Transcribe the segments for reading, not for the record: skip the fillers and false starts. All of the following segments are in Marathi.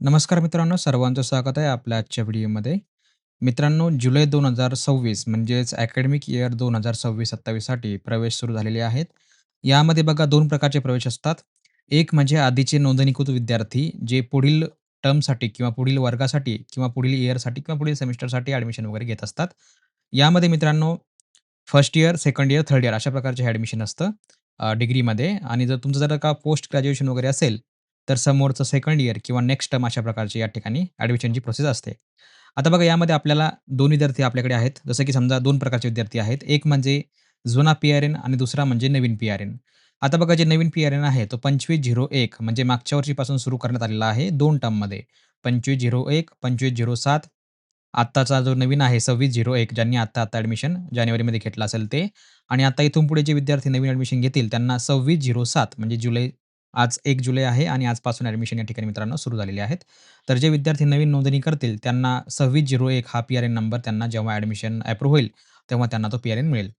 नमस्कार मित्रांनो, सर्वांचं स्वागत आहे आपल्या आजच्या व्हिडिओमध्ये. मित्रांनो, जुलै 2026 म्हणजेच अकॅडमिक इयर 2026-27 साठी प्रवेश सुरू झालेले आहेत. यामध्ये बघा 2 प्रकारचे प्रवेश असतात. एक म्हणजे आधीचे नोंदणीकृत विद्यार्थी जे पुढील टर्मसाठी किंवा पुढील वर्गासाठी किंवा पुढील इयरसाठी किंवा पुढील सेमेस्टरसाठी ॲडमिशन वगैरे घेत असतात. यामध्ये मित्रांनो first year, second year, third year अशा प्रकारचे हे ॲडमिशन असतं डिग्रीमध्ये आणि जर तुमचं जर का पोस्ट ग्रॅज्युएशन वगैरे असेल, तर समोरचं सेकंड इयर किंवा नेक्स्ट टर्म अशा प्रकारची या ठिकाणी ॲडमिशनची प्रोसेस असते. आता बघा यामध्ये आपल्याला 2 विद्यार्थी आपल्याकडे आहेत. जसं की समजा 2 प्रकारचे विद्यार्थी आहेत. एक म्हणजे जुना पी-आर-एन आणि दुसरा म्हणजे नवीन पी-आर-एन. आता बघा जे नवीन पी-आर-एन आहे तो 2501 म्हणजे मागच्या वर्षीपासून सुरू करण्यात आलेला आहे 2 टर्ममध्ये. 2501, 2507 आत्ताचा जो नवीन आहे 2601 ज्यांनी आत्ता ॲडमिशन जानेवारीमध्ये घेतलं असेल ते आणि आता इथून पुढे जे विद्यार्थी नवीन ॲडमिशन घेतील त्यांना 2607 म्हणजे आज 1 जुलै आहे आणि आजपासून ॲडमिशन या ठिकाणी मित्रांनो सुरू झालेले आहेत. तर जे विद्यार्थी नवीन नोंदणी करतील त्यांना 2601 हा पी-आर-एन नंबर त्यांना जेव्हा ॲडमिशन अप्रूव्ह होईल, तेव्हा त्यांना तो पी-आर-एन मिळेल.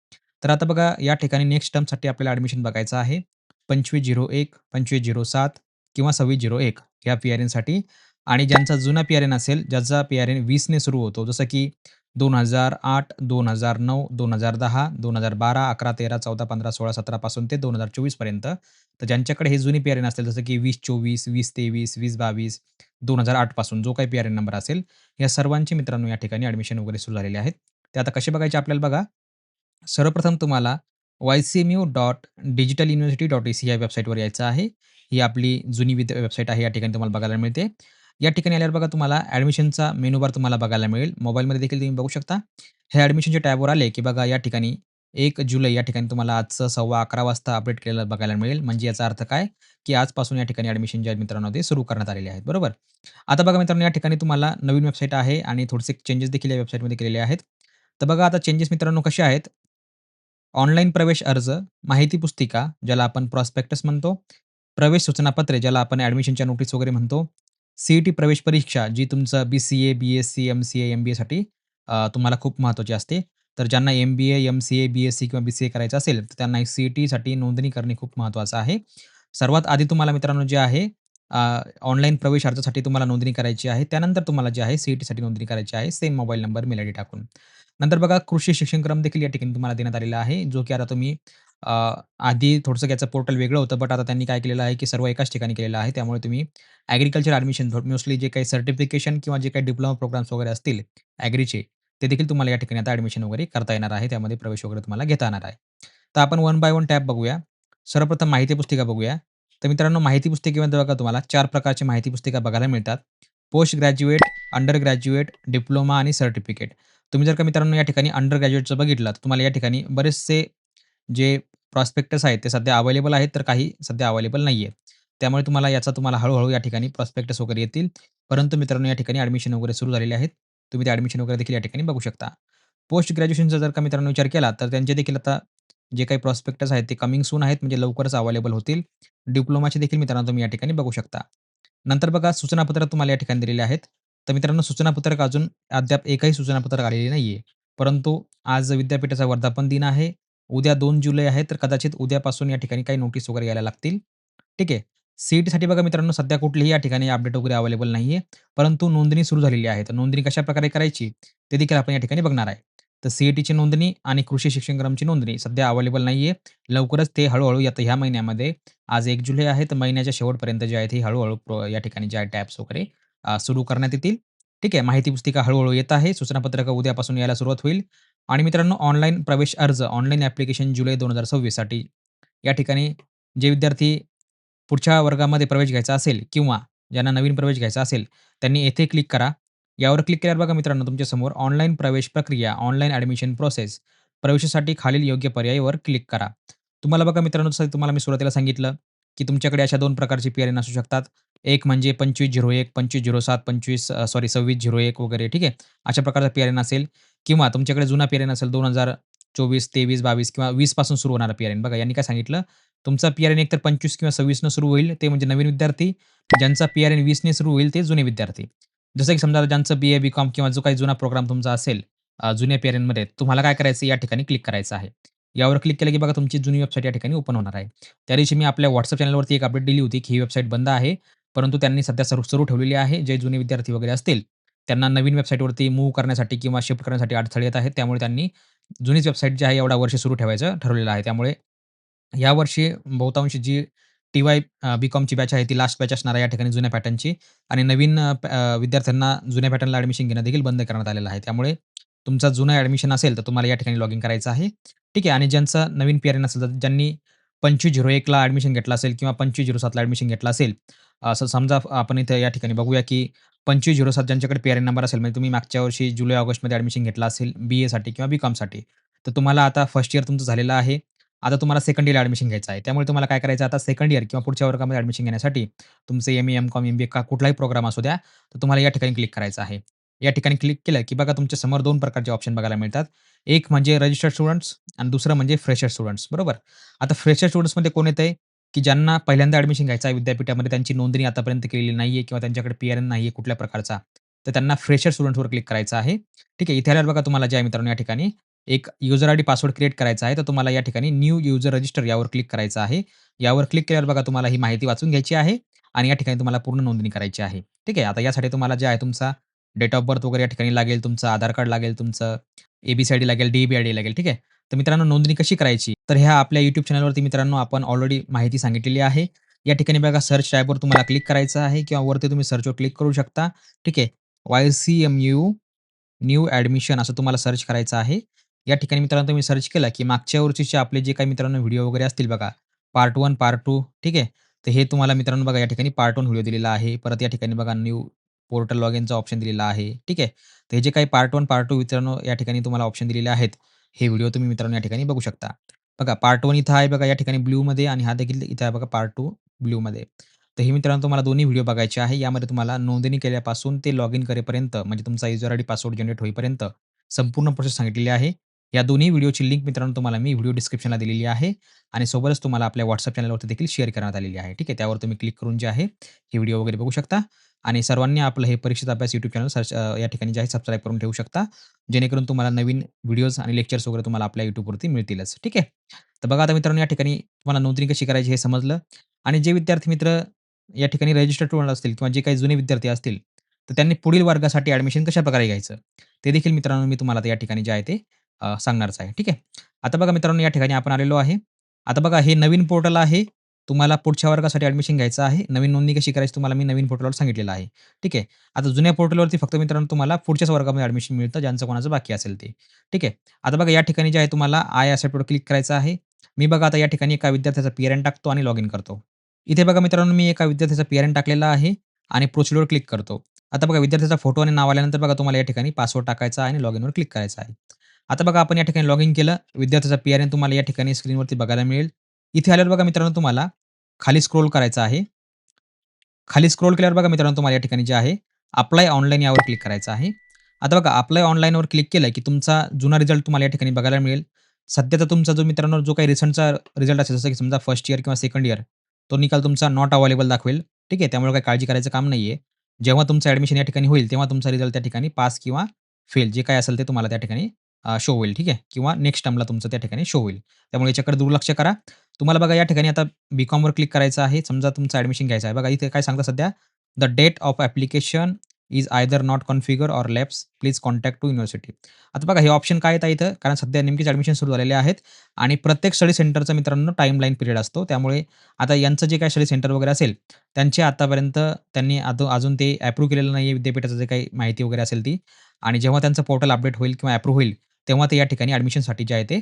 तर आता बघा या ठिकाणी नेक्स्ट टर्मसाठी आपल्याला ॲडमिशन बघायचं आहे. 2501, 2507 किंवा 2601 ह्या पी-आर-एनसाठी आणि ज्यांचा जुना पी-आर-एन असेल, ज्याचा पी-आर-एन 20 ने सुरू होतो, जसं की 2008, 2009, 2010, 2012, 11, 13, 14, 15, 16, 17 पासून ते 2024 पर्यंत. तर ज्यांच्याकडे हे जुनी पी-आर-एन असेल, जसं की 2024, 2023, 2022, 2008 पासून जो काही पी-आर-एन नंबर असेल, या सर्वांची मित्रांनो या ठिकाणी ॲडमिशन वगैरे सुरू झालेले आहेत. ते आता कसे बघायचे आपल्याला बघा. सर्वप्रथम तुम्हाला ycmu.digitaluniversity.ac या वेबसाईटवर यायचं आहे. ही आपली जुनी वेबसाईट आहे. या ठिकाणी तुम्हाला बघायला मिळते. या ठिकाणी आल्यावर बघा तुम्हाला ॲडमिशनचा मेनू बार तुम्हाला बघायला मिळेल. मोबाईलमध्ये देखील तुम्ही बघू शकता. हे ॲडमिशनच्या टॅबवर आले, की बघा या ठिकाणी 1 जुलै या ठिकाणी तुम्हाला आजचं 11:15 वाजता अपडेट केलेलं बघायला मिळेल. म्हणजे याचा अर्थ काय, की आजपासून या ठिकाणी ॲडमिशन जे आहे मित्रांनो ते सुरू करण्यात आलेले आहेत. बरोबर. आता बघा मित्रांनो या ठिकाणी तुम्हाला नवीन वेबसाईट आहे आणि थोडेसे चेंजेस देखील या वेबसाईटमध्ये केलेले आहेत. तर बघा आता चेंजेस मित्रांनो कसे आहेत. ऑनलाईन प्रवेश अर्ज, माहिती पुस्तिका ज्याला आपण प्रॉस्पेक्टस म्हणतो, प्रवेश सूचनापत्रे ज्याला आपण ॲडमिशनच्या नोटीस वगैरे म्हणतो, सी प्रवेश परीक्षा जी तुमचं बी-सी-ए, बी-एस-सी, एम-सी-ए, एम-बी-एसाठी तुम्हाला खूप महत्त्वाची असते. तर ज्यांना एम-बी-ए, एम-सी-ए, बी-एस-सी किंवा बी-सी-ए करायचं असेल, तर त्यांना सी-ई-टीसाठी नोंदणी करणे खूप महत्त्वाचं आहे. सर्वात आधी तुम्हाला मित्रांनो जे आहे ऑनलाईन प्रवेश अर्जासाठी तुम्हाला नोंदणी करायची आहे. त्यानंतर तुम्हाला जे आहे सी-ई-टीसाठी नोंदणी करायची आहे, same mobile number, mail ID टाकून. नंतर बघा कृषी शिक्षण क्रम देखील या ठिकाणी तुम्हाला देण्यात आलेला आहे, जो की आता तुम्ही अ, आधी थोडंसं याचं पोर्टल वेगळं होतं, बट आता त्यांनी काय केलेलं आहे, की सर्व एकाच ठिकाणी केलेलं आहे. त्यामुळे तुम्ही ॲग्रीकल्चर ॲडमिशन मोस्टली जे काही सर्टिफिकेशन किंवा जे काही डिप्लोमा प्रोग्राम्स वगैरे असतील ॲग्रीचे, ते देखील तुम्हाला या ठिकाणी आता ॲडमिशन वगैरे करता येणार आहे. त्यामध्ये प्रवेश वगैरे तुम्हाला घेता येणार आहे. तर आपण वन बाय वन टॅब बघूया. सर्वप्रथम माहिती पुस्तिका बघूया. तर मित्रांनो माहिती पुस्तिकेमध्ये बघा तुम्हाला 4 प्रकारची माहिती पुस्तिका बघायला मिळतात. Post graduate, under graduate, diploma आणि सर्टिफिकेट. तुम्ही जर का मित्रांनो या ठिकाणी अंडर ग्रॅज्युएटचं बघितलं, तर तुम्हाला या ठिकाणी बरेचसे जे प्रॉस्पेक्टस आहेत, ते सध्या अवेलेबल आहेत, तर काही सध्या अवेलेबल नाहीये. त्यामुळे तुम्हाला हळू-हळू या ठिकाणी प्रॉस्पेक्टस वगैरे येतील. परंतु मित्रांनो, या ठिकाणी ॲडमिशन वगैरे सुरू झालेले आहेत. तुम्ही ते ॲडमिशन वगैरे देखील या ठिकाणी बघू शकता. पोस्ट ग्रॅज्युएशनचा जर का मित्रांनो विचार केला, तर त्यांचे देखील आता जे काही प्रॉस्पेक्टस आहेत, ते कमिंग सून आहेत, म्हणजे लवकरच अवेलेबल होतील. डिप्लोमाचे देखील मित्रांनो तुम्ही या ठिकाणी बघू शकता. नंतर बघा सूचनापत्रक तुम्हाला या ठिकाणी दिलेले आहेत. तर मित्रांनो सूचनापत्रक अजून अद्याप एकही सूचनापत्रक आलेले नाहीये. परंतु आज विद्यापीठाचा वर्धापन दिन आहे. उद्या 2 जुलै आहे, तर कदाचित उद्यापासून या ठिकाणी काही नोटीस वगैरे यायला लागतील. ठीक आहे. सी-ई-टीसाठी बघा मित्रांनो सध्या कुठलीही या ठिकाणी अपडेट वगैरे अवेलेबल नाहीये. परंतु नोंदणी सुरू झालेली आहे. तर नोंदणी कशाप्रकारे करायची ते देखील आपण या ठिकाणी बघणार आहे. तर सी-ई-टीची नोंदणी आणि कृषी शिक्षण क्रमची नोंदणी सध्या अवेलेबल नाहीये. लवकरच ते हळू आता ह्या महिन्यामध्ये आज 1 जुलै आहे, तर महिन्याच्या शेवटपर्यंत जे आहे ते हळू-हळू या ठिकाणी जे आहे टॅब्स वगैरे सुरू करण्यात येतील. ठीक आहे. माहिती पुस्तिका हळू येत आहे. सूचनापत्रकं उद्यापासून यायला सुरुवात होईल आणि मित्रांनो ऑनलाईन प्रवेश अर्ज, ऑनलाईन ॲप्लिकेशन जुलै 2026 साठी या ठिकाणी जे विद्यार्थी पुढच्या वर्गामध्ये प्रवेश घ्यायचा असेल किंवा ज्यांना नवीन प्रवेश घ्यायचा असेल, त्यांनी येथे क्लिक करा. यावर क्लिक केल्यावर बघा मित्रांनो तुमच्यासमोर ऑनलाईन प्रवेश प्रक्रिया, ऑनलाईन ॲडमिशन प्रोसेस, प्रवेशासाठी खालील योग्य पर्यायावर क्लिक करा. तुम्हाला बघा मित्रांनो, जसं तुम्हाला मी सुरुवातीला सांगितलं, की तुमच्याकडे अशा 2 प्रकारचे पी-आर-एन असू शकतात. एक म्हणजे 2501, 2507, 2601 वगैरे ठीक आहे. अशा प्रकारचा पी-आर-एन असेल किंवा तुमच्याकडे जुना पी-आर-एन असेल 2024, 23, 22 किंवा 20 पासून सुरू होणारा पी-आर-एन. बघा यांनी काय सांगितलं, तुमचा पी-आर-एन एकतर 25 किंवा 26 सुरू होईल, ते म्हणजे नवीन विद्यार्थी. ज्यांचा पी-आर-एन 20 सुरू होईल, ते जुने विद्यार्थी. जसं की समजा ज्यांचं बी-ए, बी-कॉम किंवा जो काही जुना प्रोग्राम तुमचा असेल जुन्या पी-आर-एनमध्ये, तुम्हाला काय करायचं या ठिकाणी क्लिक करायचं आहे. यावर क्लिक केलं की बघा तुमची जुनी वेबसाईट या ठिकाणी ओपन होणार आहे. त्या दिवशी मी आपल्या WhatsApp चॅनलवरती एक अपडेट दिली होती, की ही वेबसाईट बंद आहे. परंतु त्यांनी सध्या सुरू ठेवलेली आहे. जे जुने विद्यार्थी वगैरे असतील, त्यांना नवीन वेबसाईटवरती मूव्ह करण्यासाठी किंवा शिफ्ट करण्यासाठी अडथळे येत आहेत. त्यामुळे त्यांनी जुनीच वेबसाईट जी आहे एवढा वर्ष सुरू ठेवायचं ठरवलेलं आहे. त्यामुळे यावर्षी बहुतांश जी टी-वाय बी-कॉमची बॅच आहे ती लास्ट बॅच असणार आहे या ठिकाणी जुन्या पॅटर्नची आणि नवीन विद्यार्थ्यांना जुन्या पॅटर्नला ॲडमिशन घेणं देखील बंद करण्यात आलेलं आहे. त्यामुळे तुमचं जुनं ॲडमिशन असेल, तर तुम्हाला या ठिकाणी लॉगिन करायचं आहे. ठीक आहे आणि ज्यांचं नवीन पी-आर-एन असेल, तर ज्यांनी 2501ला ॲडमिशन घेतलं असेल किंवा 2507ला ॲडमिशन घेतलं असेल, असं समजा आपण इथे या ठिकाणी बघूया, की 2507 ज्यांच्याकडे पी-आर-एन नंबर असेल, म्हणजे तुम्ही मागच्या वर्षी जुलै-ऑगस्टमध्ये ॲडमिशन घेतलं असेल बी-एसाठी किंवा बी-कॉमसाठी, तर तुम्हाला आता फर्स्ट इयर तुमचं झालेलं आहे. आता तुम्हाला सेकंड इयर ॲडमिशन घ्यायचं आहे. त्यामुळे तुम्हाला काय करायचं आहे, आता सेकंड इयर किंवा पुढच्या वर्गामध्ये ॲडमिशन घेण्यासाठी तुमचं एम-ए, एम-कॉम, एम-बी-ए का कुठलाही प्रोग्राम असू द्या, तर तुम्हाला या ठिकाणी क्लिक करायचं आहे. या ठिकाणी क्लिक केलं, की बघा तुमच्या समोर 2 प्रकारचे ऑप्शन बघायला मिळतात. एक म्हणजे रजिस्टर्ड स्टुडंट्स आणि दुसरं म्हणजे फ्रेशर स्टुडंट्स, बरोबर? आता फ्रेशर स्टुडंट्समध्ये कोण येतंय, की ज्यांना पहिल्यांदा ॲडमिशन घ्यायचं आहे विद्यापीठामध्ये, त्यांची नोंदणी आतापर्यंत केलेली नाहीये किंवा त्यांच्याकडे पी-आर-एन नाहीये कुठल्या प्रकारचा, तर त्यांना फ्रेशर स्टुडंट्सवर क्लिक करायचं आहे. ठीक आहे. इथे आल्यावर बघा तुम्हाला जे आहे मित्रांनो या ठिकाणी एक युजर आयडी पासवर्ड क्रिएट करायचा आहे. तर तुम्हाला या ठिकाणी न्यू युजर रजिस्टर यावर क्लिक करायचं आहे. यावर क्लिक केल्यावर बघा तुम्हाला ही माहिती वाचून घ्यायची आहे आणि या ठिकाणी तुम्हाला पूर्ण नोंदणी करायची आहे. ठीक आहे. आता यासाठी तुम्हाला जे आहे तुमचा डेट ऑफ बर्थ वगैरे या ठिकाणी लागेल, तुमचं आधार कार्ड लागेल, तुमचं ए-बी-सी-आय-डी लागेल, डी-बी-आय-डी लागेल. ठीक आहे. तर मित्रांनो नोंदणी कशी करायची? तर ह्या आपल्या YouTube चॅनलवरती मित्रांनो आपण ऑलरेडी माहिती सांगितलेली आहे. या ठिकाणी बघा सर्च टॅबवर तुम्हाला क्लिक करायचं आहे किंवा वरती तुम्ही सर्चवर क्लिक करू शकता. ठीक आहे. YCMU न्यू ॲडमिशन असं तुम्हाला सर्च करायचं आहे. या ठिकाणी मित्रांनो तुम्ही सर्च केलं, की मागच्या वर्षीचे आपले जे काही मित्रांनो व्हिडिओ वगैरे असतील बघा, पार्ट 1, पार्ट 2 ठीक आहे. तर हे तुम्हाला मित्रांनो बघा या ठिकाणी पार्ट 1 व्हिडिओ दिलेला आहे. परत या ठिकाणी बघा न्यू पोर्टल लॉगिनचा ऑप्शन दिलेला आहे. ठीक आहे. तर हे जे काही पार्ट 1, पार्ट 2 मित्रांनो या ठिकाणी तुम्हाला ऑप्शन दिलेले आहेत. हे व्हिडिओ तुम्ही मित्रांनो या ठिकाणी बघू शकता. बघा पार्ट 1 इथं आहे बघा या ठिकाणी ब्लूमध्ये आणि हा देखील इथं आहे बघा पार्ट 2 ब्लूमध्ये. तर हे मित्रांनो तुम्हाला दोन्ही व्हिडिओ बघायचे आहे. यामध्ये तुम्हाला नोंदणी केल्यापासून ते लॉगिन करेपर्यंत म्हणजे तुमचा युजर आयडी पासवर्ड जनरेट होईपर्यंत संपूर्ण प्रोसेस सांगितलेली आहे. या दोन्ही व्हिडिओची लिंक मित्रांनो तुम्हाला मी व्हिडिओ डिस्क्रिप्शनला दिलेली आहे आणि सोबतच तुम्हाला आपल्या WhatsApp चॅनलवरती देखील शेअर करण्यात आलेली आहे. ठीक आहे. त्यावर तुम्ही क्लिक करून जे आहे, हे व्हिडिओ वगैरे बघू शकता आणि सर्वांनी आपलं हे परीक्षेचा अभ्यास YouTube चॅनल या ठिकाणी जे आहे सबस्क्राईब करून ठेवू शकता. जेणेकरून तुम्हाला नवीन व्हिडिओज आणि लेक्चर्स वगैरे तुम्हाला आपल्या YouTubeवरती मिळतीलच. ठीक आहे. तर बघा आता मित्रांनो या ठिकाणी तुम्हाला नोंदणी कशी करायची हे समजलं आणि जे विद्यार्थी मित्र या ठिकाणी रजिस्टर्ड स्टुडंट असतील किंवा जे काही जुने विद्यार्थी असतील, तर त्यांनी पुढील वर्गासाठी ॲडमिशन कशाप्रकारे घ्यायचं? ते देखील मित्रांनो मी तुम्हाला आता या ठिकाणी जे आहे ते सांगणारच आहे. ठीक आहे. आता बघा मित्रांनो या ठिकाणी आपण आलेलो आहे. आता बघा हे नवीन पोर्टल आहे. तुम्हाला पुढच्या वर्गासाठी ॲडमिशन घ्यायचं आहे. नवीन नोंदणी कशी करायची तुम्हाला मी नवीन पोर्टलवर सांगितलेलं आहे. ठीक आहे. आता जुन्या पोर्टलवरती फक्त मित्रांनो तुम्हाला पुढच्याच वर्गामध्ये ॲडमिशन मिळतं ज्यांचं कोणाचं बाकी असेल ते. ठीक आहे. आता बघा या ठिकाणी जे आहे तुम्हाला आय एक्सेप्टवर क्लिक करायचं आहे. मी बघा आता या ठिकाणी एका विद्यार्थ्याचा पी-आर-एन टाकतो आणि लॉगिन करतो. इथे बघा मित्रांनो मी एका विद्यार्थ्याचा पी-आर-एन टाकलेला आहे आणि प्रोसिडवर क्लिक करतो. आता बघा विद्यार्थ्याचा फोटो आणि नाव आल्यानंतर बघा तुम्हाला या ठिकाणी पासवर्ड टाकायचा आहे आणि लॉगिनवर क्लिक करायचं आहे. आता बघा आपण या ठिकाणी लॉगिन केलं. विद्यार्थ्याचा पी-आर-एन तुम्हाला या ठिकाणी स्क्रीनवरती बघायला मिळेल. इथे आल्यावर बघा मित्रांनो तुम्हाला खाली स्क्रोल करायचं आहे. खाली स्क्रोल केल्यावर बघा मित्रांनो तुम्हाला या ठिकाणी जे आहे, अप्लाय ऑनलाईन यावर क्लिक करायचं आहे. आता बघा अप्लाय ऑनलाईनवर क्लिक केलं, की तुमचा जुना रिझल्ट तुम्हाला या ठिकाणी बघायला मिळेल. सध्याचा तुमचा जो मित्रांनो जो काही रिसेंटचा रिझल्ट असेल, जसं की समजा फर्स्ट इयर किंवा सेकंड इयर, तो निकाल तुमचा नॉट अवेलेबल दाखवेल. ठीक आहे. त्यामुळे काही काळजी करायचं काम नाहीये. जेव्हा तुमचं ॲडमिशन या ठिकाणी होईल, तेव्हा तुमचा रिझल्ट त्या ठिकाणी पास किंवा फेल जे काही असेल ते तुम्हाला त्या ठिकाणी शो होईल. ठीक आहे. किंवा नेक्स्ट टर्मला तुमचं त्या ठिकाणी शो होईल. त्यामुळे याच्याकडे दुर्लक्ष करा. तुम्हाला बघा या ठिकाणी आता बी-कॉमवर क्लिक करायचं आहे. समजा तुमचं ॲडमिशन घ्यायचं आहे. बघा इथे काय सांगता सध्या, "the date of application is either not configure or lapse. Please contact to university." आता बघा हे ऑप्शन का येतात इथं? कारण सध्या नेमकेच ॲडमिशन सुरू झालेले आहेत आणि प्रत्येक स्टडी सेंटरचा मित्रांनो टाईमलाईन पिरियड असतो. त्यामुळे आता यांचं जे काही स्टडी सेंटर वगैरे असेल, त्यांचे आतापर्यंत त्यांनी अजून ते अप्रूव्ह केलेलं नाहीये विद्यापीठाचं जे काही माहिती वगैरे असेल ती आणि जेव्हा त्यांचं पोर्टल अपडेट होईल किंवा अप्रूव्ह होईल, तेव्हा ते या ठिकाणी ॲडमिशनसाठी जे आहे ते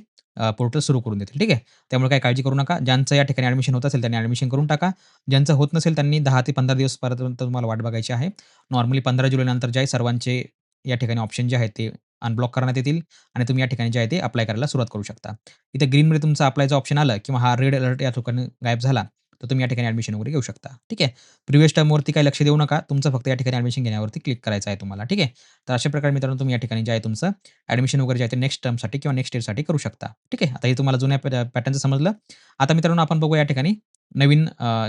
पोर्टल सुरू करून देतील. ठीक आहे. त्यामुळे काही काळजी करू नका. ज्यांचं या ठिकाणी ॲडमिशन होत असेल त्यांनी ॲडमिशन करून टाका. ज्यांचं होत नसेल त्यांनी 10 ते 15 दिवस पर्यंत तुम्हाला वाट बघायची आहे. नॉर्मली 15 जुलैनंतर जे आहे सर्वांचे या ठिकाणी ऑप्शन जे आहेत ते अनब्लॉक करण्यात येतील आणि तुम्ही या ठिकाणी जे आहे ते अप्लाय करायला सुरुवात करू शकता. इथे ग्रीनमध्ये तुमचं अप्लायचं ऑप्शन आलं किंवा हा रेड अलर्ट या ठिकाणी गायब झाला, तर तुम्ही या ठिकाणी ॲडमिशन वगैरे घेऊ शकता. ठीक आहे. प्रिव्हियस टर्मवरती काही लक्ष देऊ नका. तुमचं फक्त या ठिकाणी ॲडमिशन घेण्यावरती क्लिक करायचं आहे तुम्हाला. ठीक आहे. तर अशा प्रकारे मित्रांनो तुम्ही या ठिकाणी जे आहे तुमचं ॲडमिशन वगैरे जे आहे ते नेक्स्ट टर्मसाठी किंवा नेक्स्ट इयरसाठी करू शकता. ठीक आहे. आता हे तुम्हाला जुन्या पॅटर्नचं समजलं. आता मित्रांनो आपण बघूया या ठिकाणी नवीन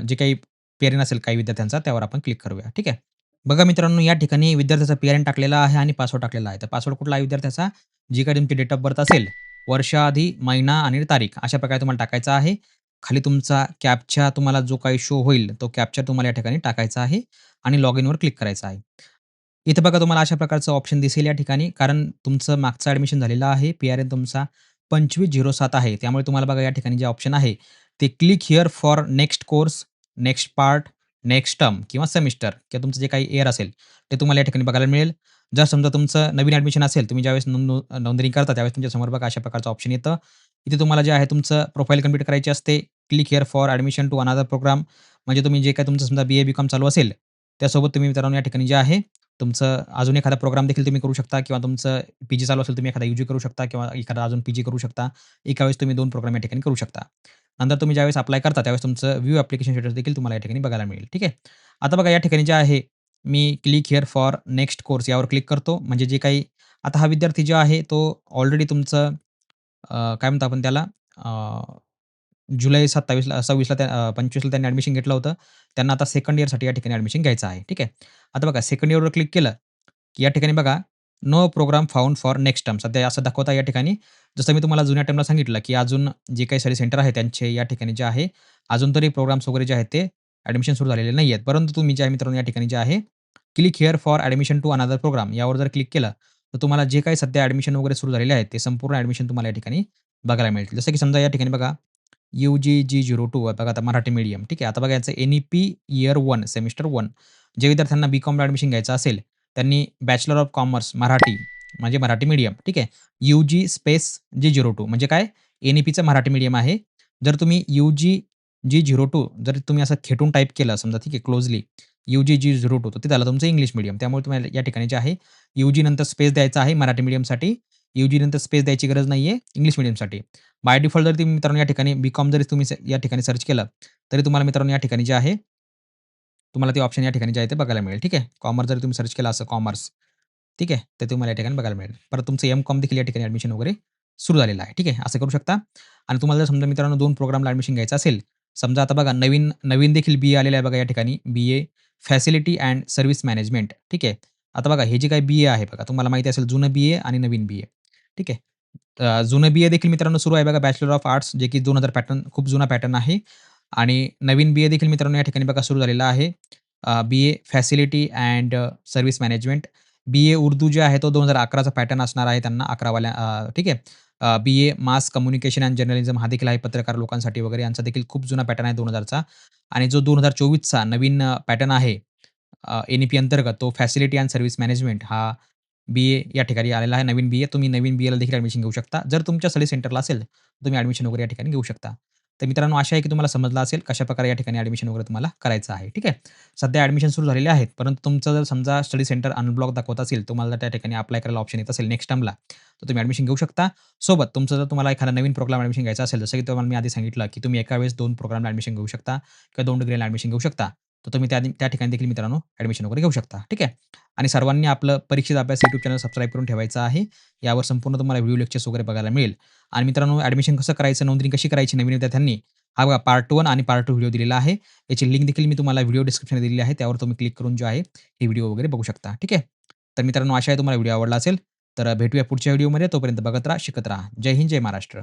जे काही पेरेंट असेल काही विद्यार्थ्यांचा त्यावर आपण क्लिक करूया. ठीक आहे. बघा मित्रांनो या ठिकाणी विद्यार्थ्याचा पेरेंट टाकलेला आहे आणि पासवर्ड टाकलेला आहे. तर पासवर्ड कुठला आहे विद्यार्थ्याचा? जी काही तुमची डेट ऑफ बर्थ असेल, वर्ष आधी, महिना आणि तारीख अशा प्रकारे तुम्हाला टाकायचा आहे. खाली तुमचा कॅप्चा तुम्हाला जो काही शो होईल, तो कॅप्चा तुम्हाला या ठिकाणी टाकायचा आहे आणि लॉग इनवर क्लिक करायचं आहे. इथे बघा तुम्हाला अशा प्रकारचं ऑप्शन दिसेल या ठिकाणी कारण तुमचं मागचं ॲडमिशन झालेलं आहे. पी-आर-एन तुमचा 2507 आहे. त्यामुळे तुम्हाला बघा या ठिकाणी जे ऑप्शन आहे, ते click here for next course, next part, next term किंवा सेमिस्टर किंवा तुमचं जे काही इयर असेल, ते तुम्हाला या ठिकाणी बघायला मिळेल. जर समजा तुमचं नवीन ॲडमिशन असेल, तुम्ही ज्यावेळेस नोंदणी करता त्यावेळेस तुमच्यासमोर बघा अशा प्रकारचं ऑप्शन येतं. इथे तुम्हाला जे आहे तुमचं प्रोफाईल कंप्लीट करायची असते. Click here for admission to another program म्हणजे तुम्ही जे काही तुमचं समजा बी-ए, बी-कॉम चालू असेल, त्यासोबत तुम्ही मित्रांनो या ठिकाणी जे आहे तुमचं अजून एखादा प्रोग्राम देखील तुम्ही करू शकता किंवा तुमचं पी-जी चालू असेल, तुम्ही एखादा यू-जी करू शकता किंवा एखादा अजून पी-जी करू शकता. एका वेळेस तुम्ही 2 प्रोग्राम या ठिकाणी करू शकता. नंतर तुम्ही ज्यावेळेस अप्लाय करता, त्यावेळेस तुमचं व्ह्यू ॲप्लिकेशन स्टेटस देखील तुम्हाला या ठिकाणी बघायला मिळेल. ठीक आहे. आता बघा या ठिकाणी जे आहे, मी click here for next course यावर क्लिक करतो. म्हणजे जे काही आता हा विद्यार्थी जो आहे, तो ऑलरेडी तुमचं काय म्हणतो आपण त्याला जुलै 26ला 25ला त्यांनी ॲडमिशन घेतलं होतं. त्यांना आता सेकंड इयरसाठी या ठिकाणी ॲडमिशन घ्यायचं आहे. ठीक आहे. आता बघा सेकंड इयरवर क्लिक केलं, की या ठिकाणी बघा no program found for next term सध्या असं दाखवत आहे या ठिकाणी. जसं मी तुम्हाला जुन्या टर्मला सांगितलं, की अजून जे काही स्टडी सेंटर आहे त्यांचे या ठिकाणी जे आहे, अजून तरी प्रोग्राम्स वगैरे जे आहेत ते ॲडमिशन सुरू झालेले नाही आहेत. परंतु तुम्ही जे आहे मित्रांनो या ठिकाणी जे आहे, click here for admission to another program यावर जर क्लिक केलं, तर तुम्हाला जे काही सध्या ॲडमिशन वगैरे सुरू झालेले आहेत, ते संपूर्ण ॲडमिशन तुम्हाला या ठिकाणी बघायला मिळतील. जसं की समजा या ठिकाणी बघा UGG02 बघा आता मराठी मीडियम ठीक आहे. आता बघा याचं एन-ई-पी इयर 1 सेमिस्टर 1 जे विद्यार्थ्यांना बी-कॉमला ॲडमिशन घ्यायचं असेल, त्यांनी बॅचलर ऑफ कॉमर्स मराठी म्हणजे मराठी मीडियम ठीक आहे. UG स्पेस G02 म्हणजे काय एन-ई-पीचं मराठी मीडियम आहे. जर तुम्ही UG-G02 जर तुम्ही असं खेटून टाइप केलं समजा ठीक आहे क्लोजली UG-G02 तर ते झालं तुमचं इंग्लिश मीडियम. त्यामुळे तुम्हाला या ठिकाणी जे आहे UG नंतर स्पेस द्यायचा आहे मराठी मीडियमसाठी. UG नंतर स्पेस द्यायची गरज नाहीये इंग्लिश मीडियमसाठी. बाय डिफॉल्ट जर तुम्ही मित्रांनो या ठिकाणी बी-कॉम जरी तुम्ही या ठिकाणी सर्च केलं, तरी तुम्हाला मित्रांनो या ठिकाणी जे आहे, तुम्हाला ते ऑप्शन या ठिकाणी जे आहे ते बघायला मिळेल. ठीक आहे. कॉमर्स जरी तुम्ही सर्च केलं असं कॉमर्स, ठीक आहे. तर तुम्हाला या ठिकाणी बघायला मिळेल. परत तुमचं एम-कॉम देखील या ठिकाणी ॲडमिशन वगैरे सुरू झालेलं आहे. ठीक आहे. असं करू शकता आणि तुम्हाला जर समजा मित्रांनो 2 प्रोग्रामला ॲडमिशन घ्यायचं असेल, समजा आता बघा नवीन नवीन देखील बी-ए आलेलं आहे बघा या ठिकाणी बी-ए फॅसिलिटी अँड सर्व्हिस मॅनेजमेंट. ठीक आहे. आता बघा हे जे काही बी-ए आहे बघा तुम्हाला माहिती असेल जुनं बी-ए आणि नवीन बी-ए. ठीक आहे. जुनं बी-ए देखील मित्रांनो सुरू आहे बघा बॅचलर ऑफ आर्ट्स जे की 2000 पॅटर्न खूप जुना पॅटर्न आहे आणि नवीन बी-ए देखील मित्रांनो या ठिकाणी बघा सुरू झालेला आहे. BA facility and service management. BA Urdu जे आहे तो 2011चा पॅटर्न असणार आहे त्यांना 11वाल्या ठीक आहे. बी-ए मास कम्युनिकेशन अँड जर्नलिझम हा देखील आहे पत्रकार लोकांसाठी वगैरे यांचा देखील खूप जुना पॅटर्न आहे 2000चा आणि जो 2024चा नवीन पॅटर्न आहे एन-ई-पी अंतर्गत तो फॅसिलिटी अँड सर्व्हिस मॅनेजमेंट हा बी-ए या ठिकाणी आलेला आहे. नवीन बी-ए तुम्ही नवीन बी-एला देखील ॲडमिशन घेऊ शकता. जर तुमच्या स्टडी सेंटरला असेल, तर तुम्ही ॲडमिशन वगैरे या ठिकाणी घेऊ शकता. तर मित्रांनो आशा आहे की तुम्हाला समजलं असेल कशाप्रकारे या ठिकाणी ॲडमिशन वगैरे तुम्हाला करायचं आहे. ठीक आहे. सध्या ॲडमिशन सुरू झालेले आहेत. परंतु तुमचं जर समजा स्टडी सेंटर अनब्लॉक दाखवत असेल, तुम्हाला त्या ठिकाणी अप्लाय करायला ऑप्शन येत असेल नेक्स्ट टर्मला, तर तुम्ही ॲडमिशन घेऊ शकता. सोबत तुमचं जर तुम्हाला एखादा नवीन प्रोग्राम ॲडमिशन घ्यायचा असेल, जसं की तुम्हाला मी आधी सांगितलं, की तुम्ही एका वेळेस 2 प्रोग्रामला ॲडमिशन घेऊ शकता किंवा 2 डिग्रीला ॲडमिशन घेऊ शकता. तर तुम्ही त्या ठिकाणी देखील मित्रांनो ॲडमिशन वगैरे घेऊ शकता. ठीक आहे. आणि सर्वांनी आपलं परीक्षेचा अभ्यास यूट्यूब चॅनल सबस्क्राईब करून ठेवायचं आहे. यावर संपूर्ण तुम्हाला व्हिडिओ लेक्चर्स वगैरे बघायला मिळेल. आणि मित्रांनो ॲडमिशन कसं करायचं, नोंदणी कशी करायची नवीन विद्यार्थ्यांनी, हा बघा पार्ट 1 आणि पार्ट 2 व्हिडिओ दिलेला आहे. याची लिंक देखील मी तुम्हाला व्हिडिओ डिस्क्रिप्शनला दिलेली आहे. त्यावर तुम्ही क्लिक करून जो आहे, हे व्हिडिओ वगैरे बघू शकता. ठीक आहे. तर मित्रांनो आशा आहे तुम्हाला व्हिडिओ आवडला असेल. तर भेटूया पुढच्या व्हिडिओमध्ये. तोपर्यंत बघत राहा, शिकत राहा. जय हिंद, जय महाराष्ट्र.